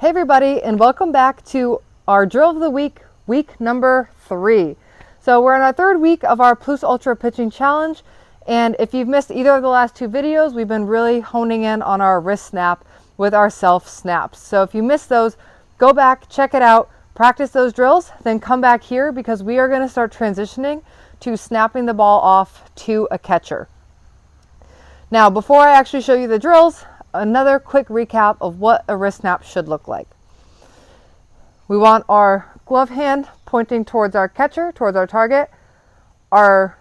Hey everybody, and welcome back to our drill of the week, week number 3. So we're in our 3rd week of our Plus Ultra Pitching Challenge, and if you've missed either of the last 2 videos, we've been really honing in on our wrist snap with our self snaps. So if you missed those, go back, check it out, practice those drills, then come back here because we are going to start transitioning to snapping the ball off to a catcher. Now, before I actually show you the drills, another quick recap of what a wrist snap should look like. We want our glove hand pointing towards our catcher, towards our target. Our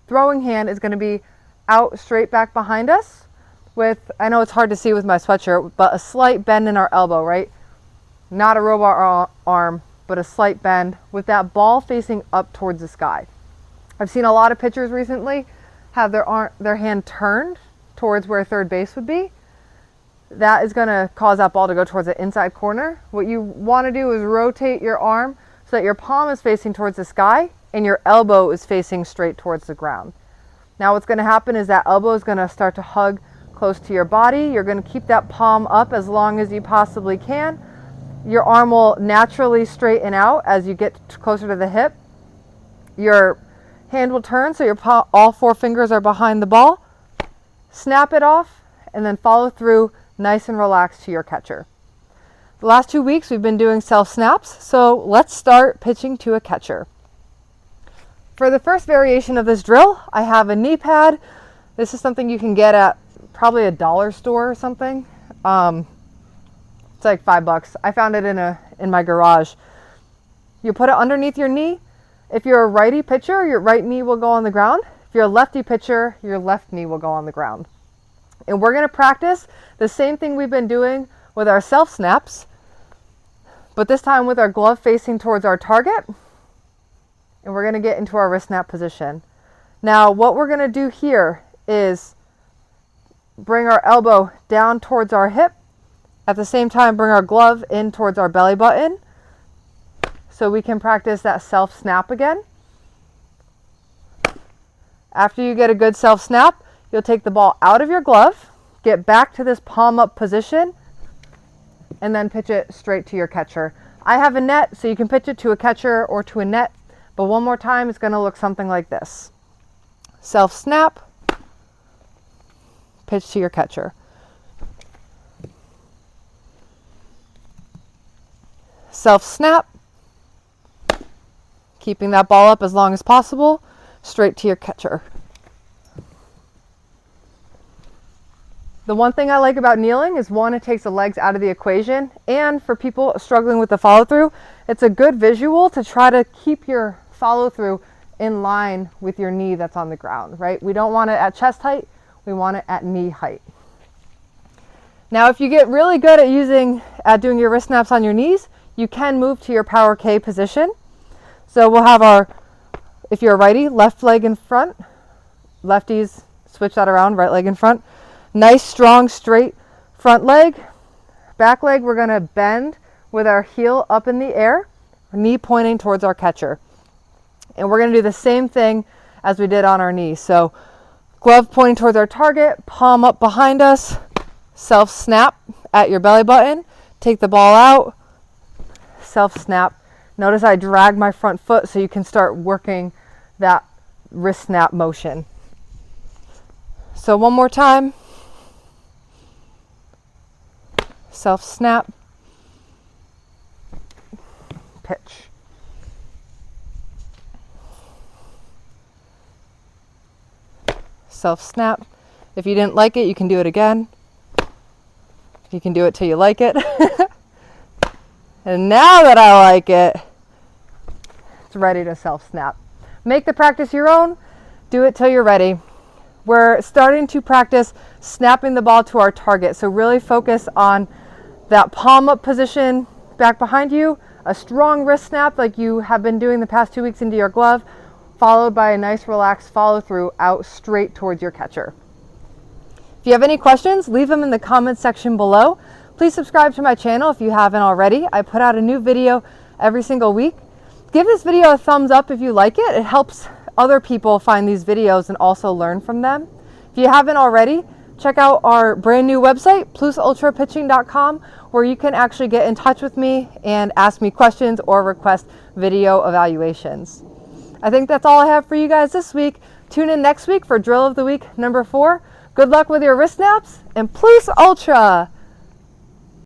throwing hand is going to be out straight back behind us with, I know it's hard to see with my sweatshirt, but a slight bend in our elbow, right? Not a robot arm, but a slight bend with that ball facing up towards the sky. I've seen a lot of pitchers recently have their hand turned towards where third base would be. That is going to cause that ball to go towards the inside corner. What you want to do is rotate your arm so that your palm is facing towards the sky and your elbow is facing straight towards the ground. Now what's going to happen is that elbow is going to start to hug close to your body. You're going to keep that palm up as long as you possibly can. Your arm will naturally straighten out as you get closer to the hip. Your hand will turn so all 4 fingers are behind the ball. Snap it off and then follow through nice and relaxed to your catcher. The last 2 weeks we've been doing self snaps, so let's start pitching to a catcher. For the first variation of this drill, I have a knee pad. This is something you can get at probably a dollar store or something. It's like $5. I found it in my garage. You put it underneath your knee. If you're a righty pitcher, your right knee will go on the ground. If you're a lefty pitcher, your left knee will go on the ground. And we're going to practice the same thing we've been doing with our self snaps, but this time with our glove facing towards our target. And we're going to get into our wrist snap position. Now, what we're going to do here is bring our elbow down towards our hip. At the same time, bring our glove in towards our belly button so we can practice that self snap again. After you get a good self snap, you'll take the ball out of your glove, get back to this palm up position, and then pitch it straight to your catcher. I have a net, so you can pitch it to a catcher or to a net, but one more time, it's going to look something like this. Self snap, pitch to your catcher. Self snap, keeping that ball up as long as possible, straight to your catcher. The one thing I like about kneeling is, one, it takes the legs out of the equation, and for people struggling with the follow through, it's a good visual to try to keep your follow through in line with your knee that's on the ground, right? We don't want it at chest height, we want it at knee height. Now, if you get really good at doing your wrist snaps on your knees, you can move to your power K position. So we'll have if you're a righty, left leg in front, lefties switch that around, right leg in front. Nice, strong, straight front leg. Back leg, we're going to bend with our heel up in the air, knee pointing towards our catcher. And we're going to do the same thing as we did on our knee. So glove pointing towards our target, palm up behind us, self snap at your belly button, take the ball out, self snap. Notice I drag my front foot so you can start working that wrist snap motion. So one more time. Self snap, pitch. Self snap. If you didn't like it, you can do it again. You can do it till you like it. And now that I like it, it's ready to self snap. Make the practice your own. Do it till you're ready. We're starting to practice snapping the ball to our target. So really focus on that palm up position back behind you, a strong wrist snap like you have been doing the past 2 weeks into your glove, followed by a nice relaxed follow through out straight towards your catcher. If you have any questions, leave them in the comments section below. Please subscribe to my channel if you haven't already. I put out a new video every single week. Give this video a thumbs up if you like it. It helps other people find these videos and also learn from them. If you haven't already, check out our brand new website, plusultrapitching.com, where you can actually get in touch with me and ask me questions or request video evaluations. I think that's all I have for you guys this week. Tune in next week for Drill of the Week number 4. Good luck with your wrist snaps, and Plus Ultra!